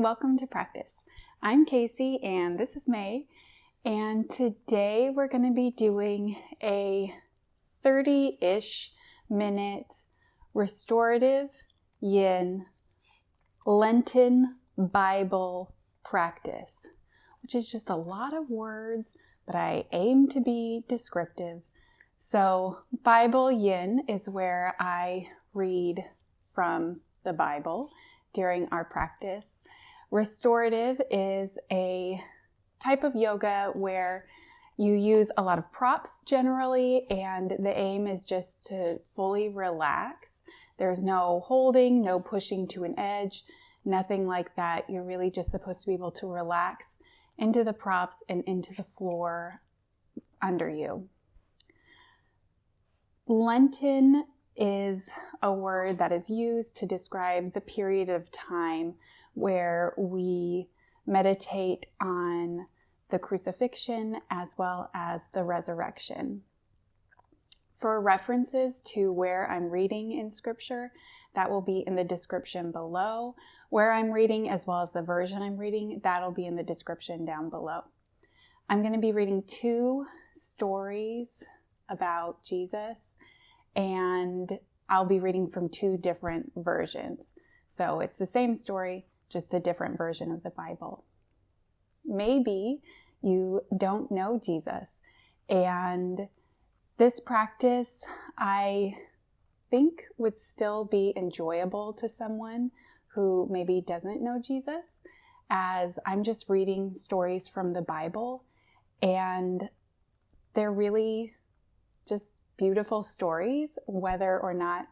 welcome to practice. I'm Casey and this is May, and today we're going to be doing a 30-ish minute restorative yin Lenten Bible practice, which is just a lot of words, but I aim to be descriptive. So Bible yin is where I read from the Bible during our practice. Restorative is a type of yoga where you use a lot of props generally, and the aim is just to fully relax. There's no holding, no pushing to an edge, nothing like that. You're really just supposed to be able to relax into the props and into the floor under you. Lenten is a word that is used to describe the period of time where we meditate on the crucifixion as well as the resurrection. For references to where I'm reading in scripture, that will be in the description below. Where I'm reading as well as the version I'm reading, that'll be in the description down below. I'm going to be reading two stories about Jesus, and I'll be reading from two different versions. So it's the same story, just a different version of the Bible. Maybe you don't know Jesus, and this practice I think would still be enjoyable to someone who maybe doesn't know Jesus, as I'm just reading stories from the Bible, and they're really just beautiful stories, whether or not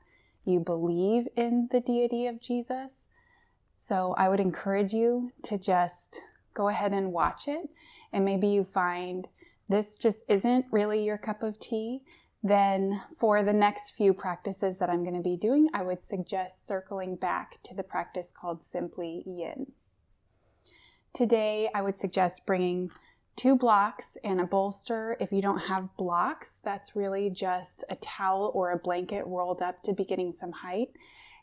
you believe in the deity of Jesus. So I would encourage you to just go ahead and watch it, and maybe you find this just isn't really your cup of tea. Then for the next few practices that I'm going to be doing, I would suggest circling back to the practice called Simply Yin. Today, I would suggest bringing 2 blocks and a bolster. If you don't have blocks, that's really just a towel or a blanket rolled up to be getting some height.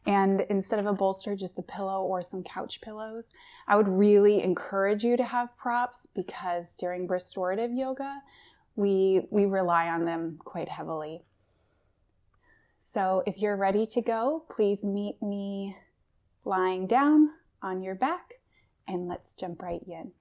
And instead of a bolster, just a pillow or some couch pillows. I would really encourage you to have props, because during restorative yoga, we rely on them quite heavily. So if you're ready to go, please meet me lying down on your back, and let's jump right in.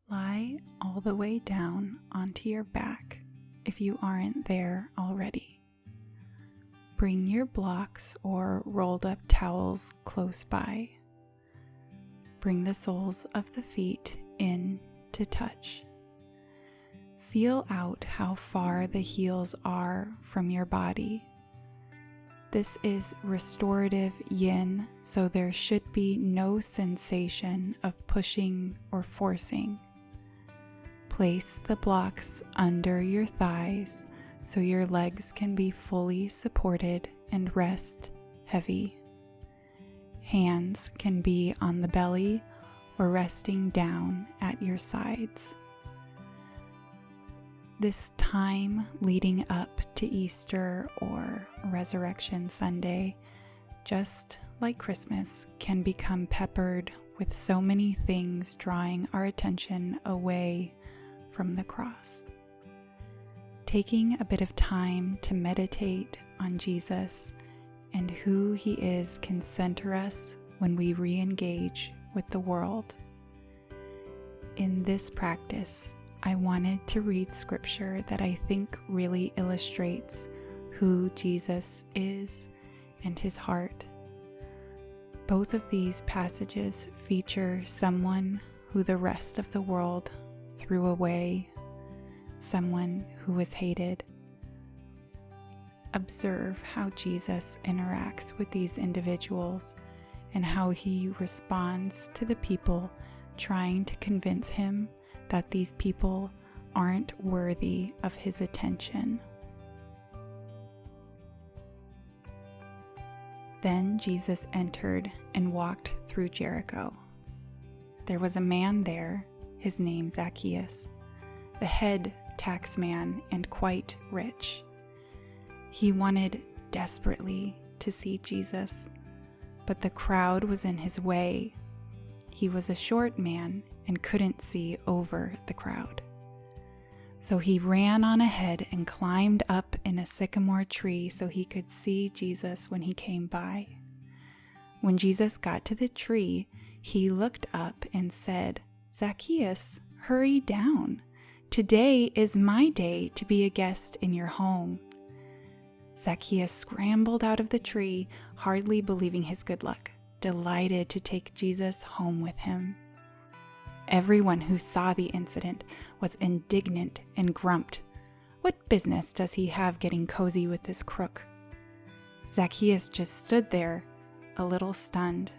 Lie all the way down onto your back if you aren't there already. Bring your blocks or rolled up towels close by. Bring the soles of the feet in to touch. Feel out how far the heels are from your body. This is restorative yin, so there should be no sensation of pushing or forcing. Place the blocks under your thighs so your legs can be fully supported and rest heavy. Hands can be on the belly or resting down at your sides. This time leading up to Easter or Resurrection Sunday, just like Christmas, can become peppered with so many things drawing our attention away from the cross. Taking a bit of time to meditate on Jesus and who he is can center us when we re-engage with the world. In this practice, I wanted to read scripture that I think really illustrates who Jesus is and his heart. Both of these passages feature someone who the rest of the world threw away, someone who was hated. Observe how Jesus interacts with these individuals and how he responds to the people trying to convince him that these people aren't worthy of his attention. Then Jesus entered and walked through Jericho. There was a man there, his name Zacchaeus, the head tax man and quite rich. He wanted desperately to see Jesus, but the crowd was in his way. He was a short man and couldn't see over the crowd. So he ran on ahead and climbed up in a sycamore tree so he could see Jesus when he came by. When Jesus got to the tree, he looked up and said, "Zacchaeus, hurry down. Today is my day to be a guest in your home." Zacchaeus scrambled out of the tree, hardly believing his good luck, delighted to take Jesus home with him. Everyone who saw the incident was indignant and grumped. What business does he have getting cozy with this crook? Zacchaeus just stood there, a little stunned.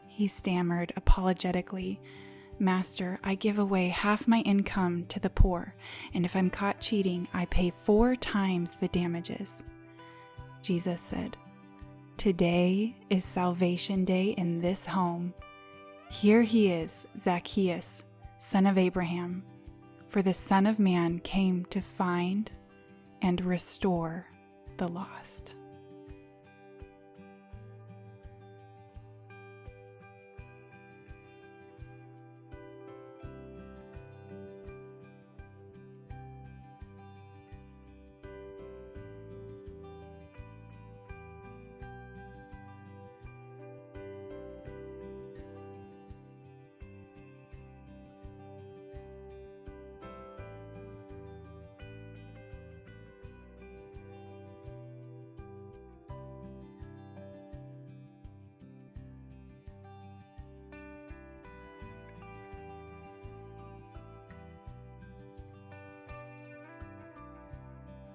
He stammered apologetically, "Master, I give away half my income to the poor, and if I'm caught cheating, I pay 4 times the damages." Jesus said, "Today is salvation day in this home. Here he is, Zacchaeus, son of Abraham, for the Son of Man came to find and restore the lost."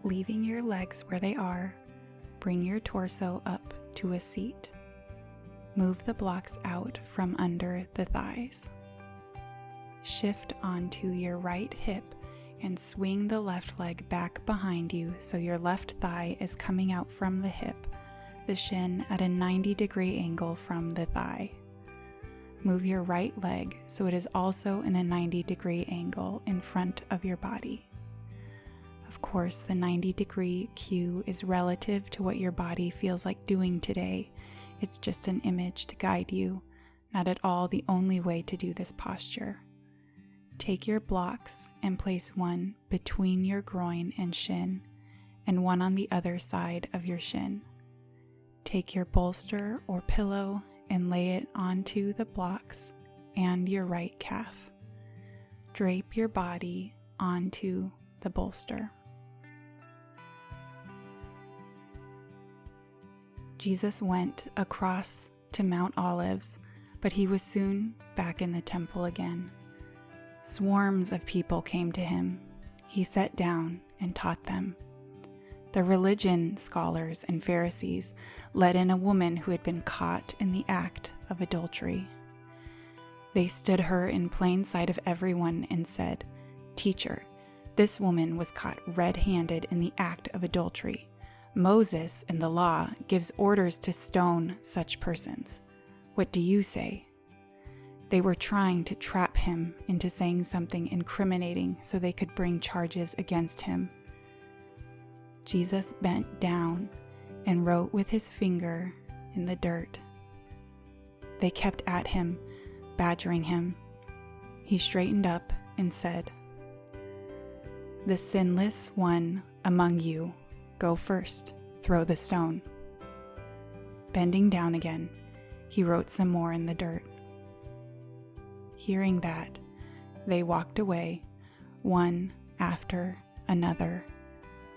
Leaving your legs where they are, bring your torso up to a seat. Move the blocks out from under the thighs. Shift onto your right hip and swing the left leg back behind you so your left thigh is coming out from the hip, the shin at a 90-degree angle from the thigh. Move your right leg so it is also in a 90-degree angle in front of your body. Of course, the 90-degree cue is relative to what your body feels like doing today. It's just an image to guide you, not at all the only way to do this posture. Take your blocks and place one between your groin and shin, and one on the other side of your shin. Take your bolster or pillow and lay it onto the blocks and your right calf. Drape your body onto the bolster. Jesus went across to Mount Olives, but he was soon back in the temple again. Swarms of people came to him. He sat down and taught them. The religion scholars and Pharisees led in a woman who had been caught in the act of adultery. They stood her in plain sight of everyone and said, "Teacher, this woman was caught red-handed in the act of adultery. Moses in the law gives orders to stone such persons. What do you say?" They were trying to trap him into saying something incriminating so they could bring charges against him. Jesus bent down and wrote with his finger in the dirt. They kept at him, badgering him. He straightened up and said, "The sinless one among you, go first, throw the stone." Bending down again, he wrote some more in the dirt. Hearing that, they walked away, one after another,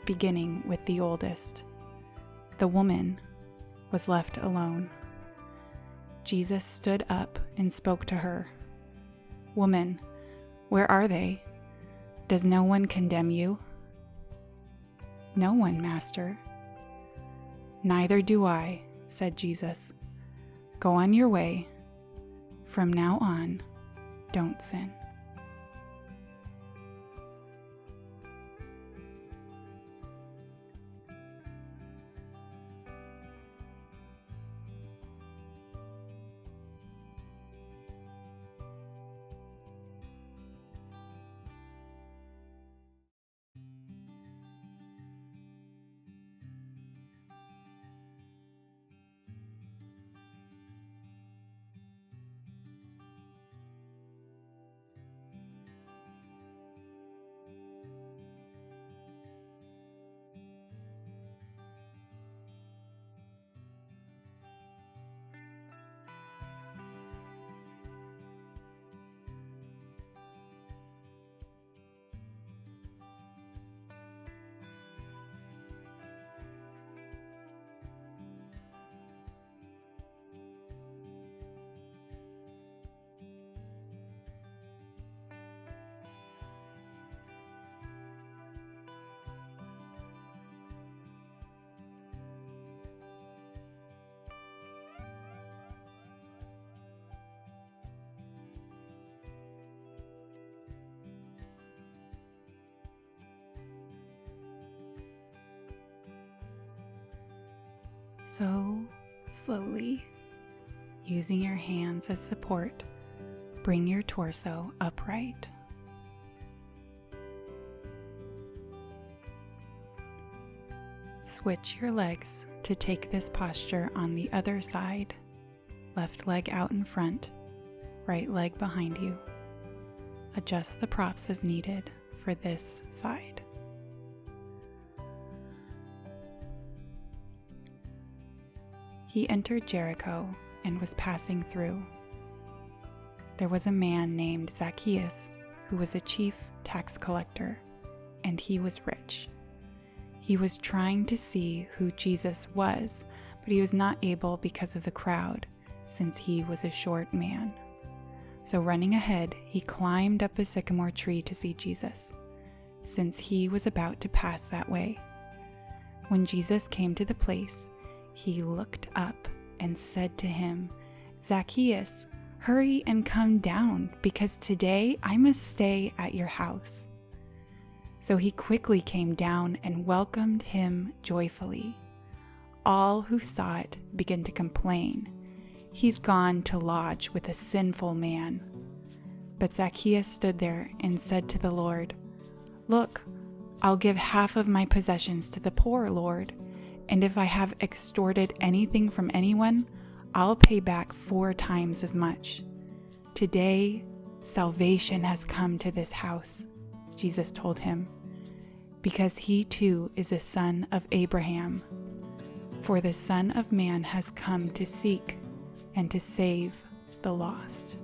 beginning with the oldest. The woman was left alone. Jesus stood up and spoke to her. "Woman, where are they? Does no one condemn you?" "No one, Master." "Neither do I," said Jesus. "Go on your way. From now on, don't sin." So slowly, using your hands as support, bring your torso upright. Switch your legs to take this posture on the other side. Left leg out in front, right leg behind you. Adjust the props as needed for this side. He entered Jericho and was passing through. There was a man named Zacchaeus who was a chief tax collector, and he was rich. He was trying to see who Jesus was, but he was not able because of the crowd, since he was a short man. So running ahead, he climbed up a sycamore tree to see Jesus, since he was about to pass that way. When Jesus came to the place, he looked up and said to him, "Zacchaeus, hurry and come down, because today I must stay at your house." So he quickly came down and welcomed him joyfully. All who saw it began to complain, "He's gone to lodge with a sinful man." But Zacchaeus stood there and said to the Lord, "Look, I'll give half of my possessions to the poor, Lord, and if I have extorted anything from anyone, I'll pay back 4 times as much." "Today, salvation has come to this house," Jesus told him, "because he too is a son of Abraham. For the Son of Man has come to seek and to save the lost."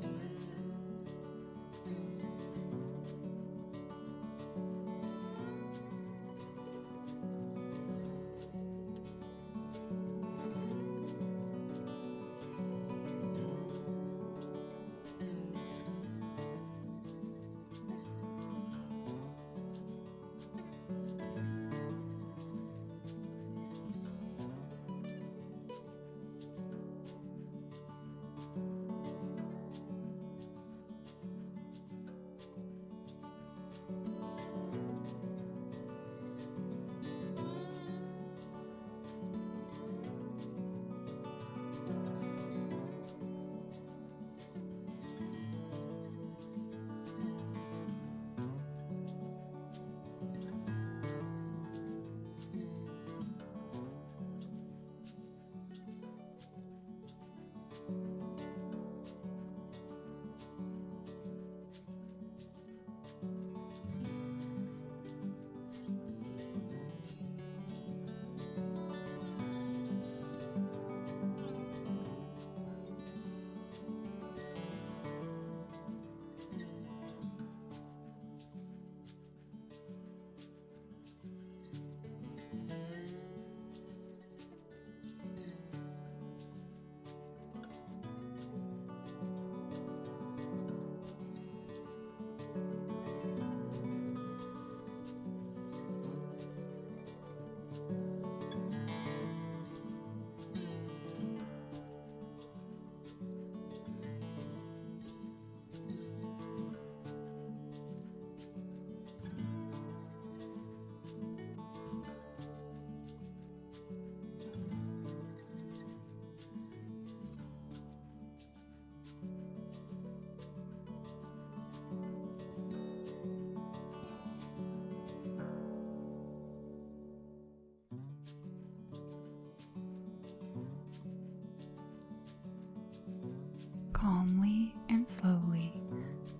Calmly and slowly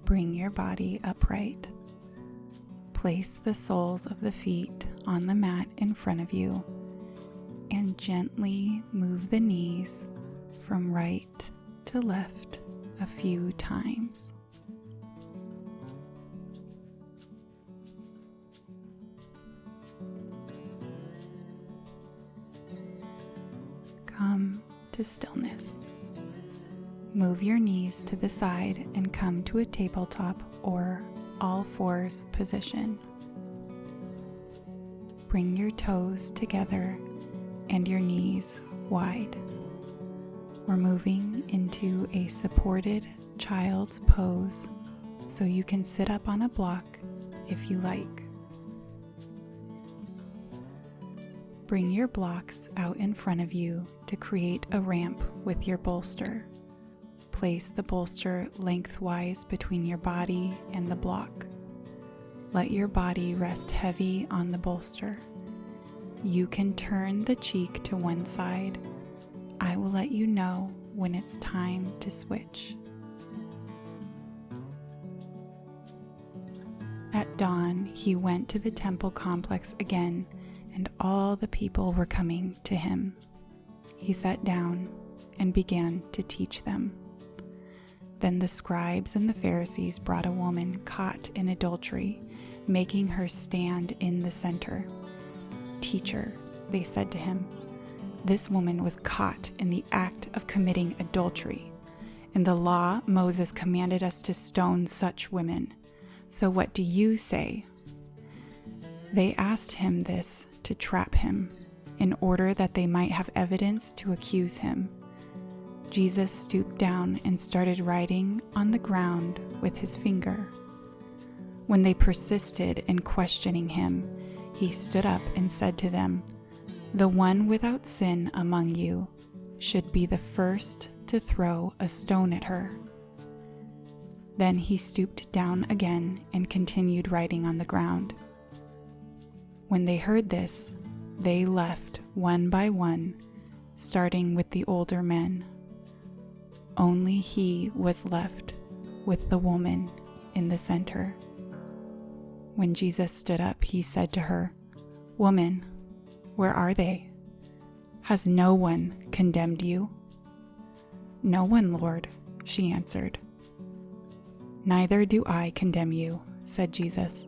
bring your body upright. Place the soles of the feet on the mat in front of you and gently move the knees from right to left a few times. Come to stillness. Move your knees to the side and come to a tabletop or all fours position. Bring your toes together and your knees wide. We're moving into a supported child's pose, so you can sit up on a block if you like. Bring your blocks out in front of you to create a ramp with your bolster. Place the bolster lengthwise between your body and the block. Let your body rest heavy on the bolster. You can turn the cheek to one side. I will let you know when it's time to switch. At dawn, he went to the temple complex again, and all the people were coming to him. He sat down and began to teach them. Then the scribes and the Pharisees brought a woman caught in adultery, making her stand in the center. "Teacher," they said to him, "this woman was caught in the act of committing adultery. In the law, Moses commanded us to stone such women. So what do you say?" They asked him this to trap him, in order that they might have evidence to accuse him. Jesus stooped down and started writing on the ground with his finger. When they persisted in questioning him, he stood up and said to them, "The one without sin among you should be the first to throw a stone at her." Then he stooped down again and continued writing on the ground. When they heard this, they left one by one, starting with the older men. Only he was left with the woman in the center. When Jesus stood up, he said to her, "Woman, where are they? Has no one condemned you?" "No one, Lord," she answered. "Neither do I condemn you," said Jesus.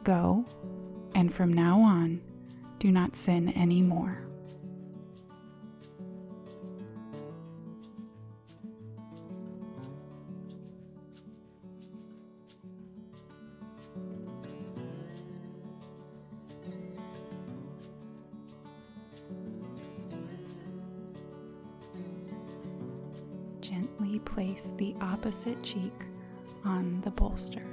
"Go, and from now on, do not sin anymore." Gently place the opposite cheek on the bolster.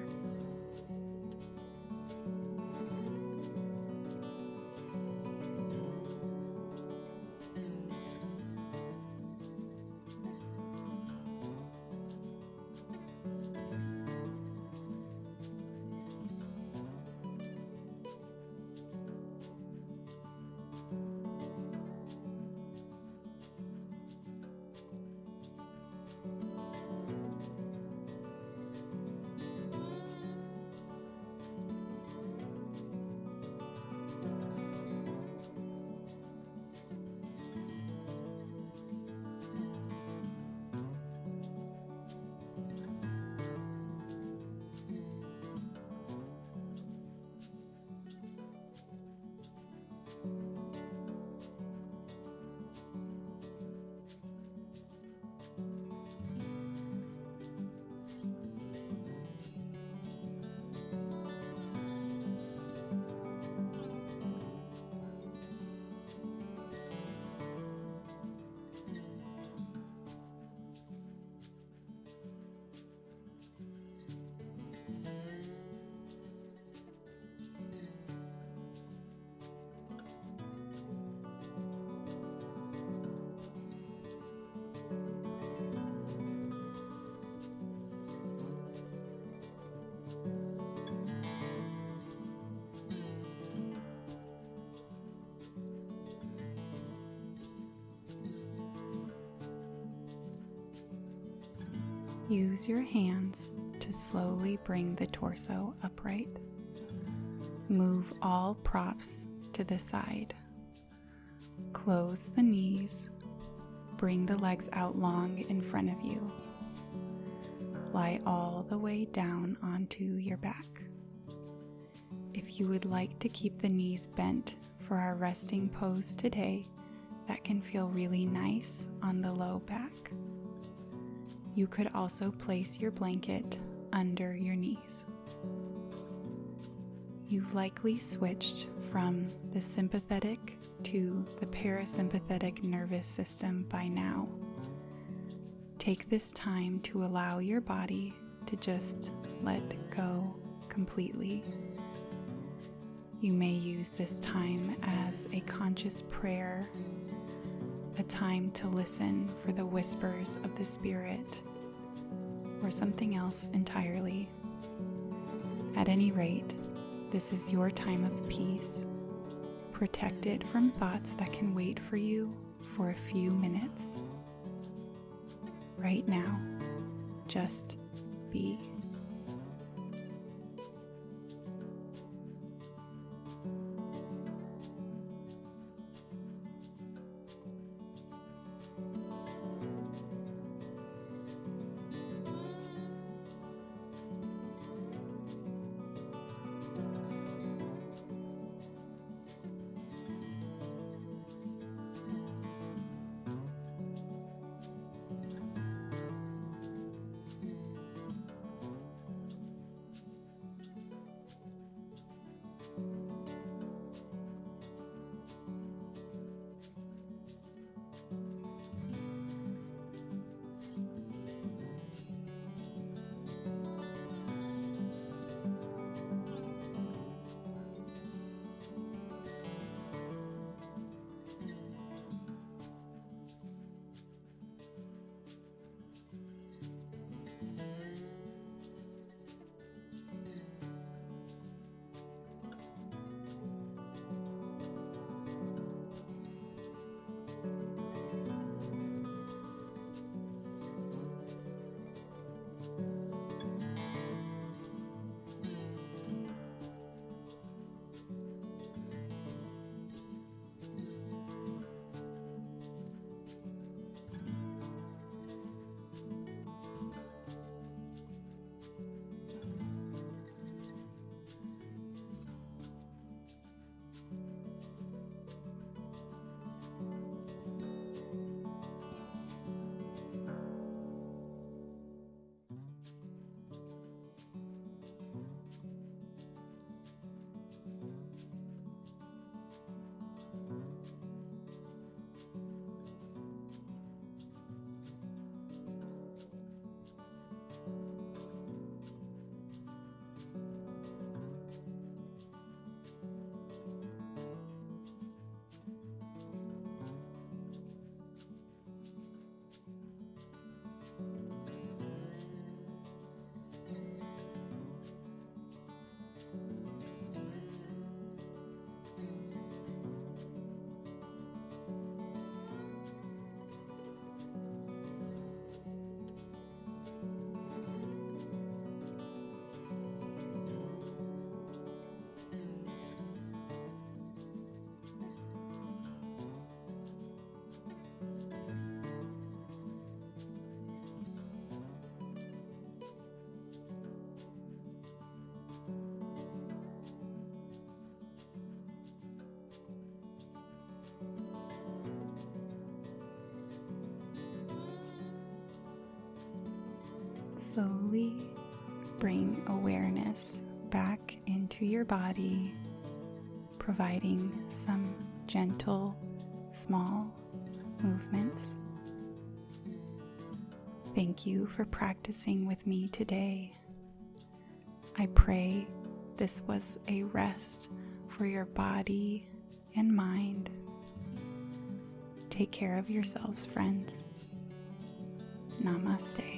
Use your hands to slowly bring the torso upright. Move all props to the side. Close the knees. Bring the legs out long in front of you. Lie all the way down onto your back. If you would like to keep the knees bent for our resting pose today, that can feel really nice on the low back. You could also place your blanket under your knees. You've likely switched from the sympathetic to the parasympathetic nervous system by now. Take this time to allow your body to just let go completely. You may use this time as a conscious prayer, a time to listen for the whispers of the Spirit, or something else entirely. At any rate, this is your time of peace, protected from thoughts that can wait for you for a few minutes. Right now, just be. Slowly bring awareness back into your body, providing some gentle, small movements. Thank you for practicing with me today. I pray this was a rest for your body and mind. Take care of yourselves, friends. Namaste.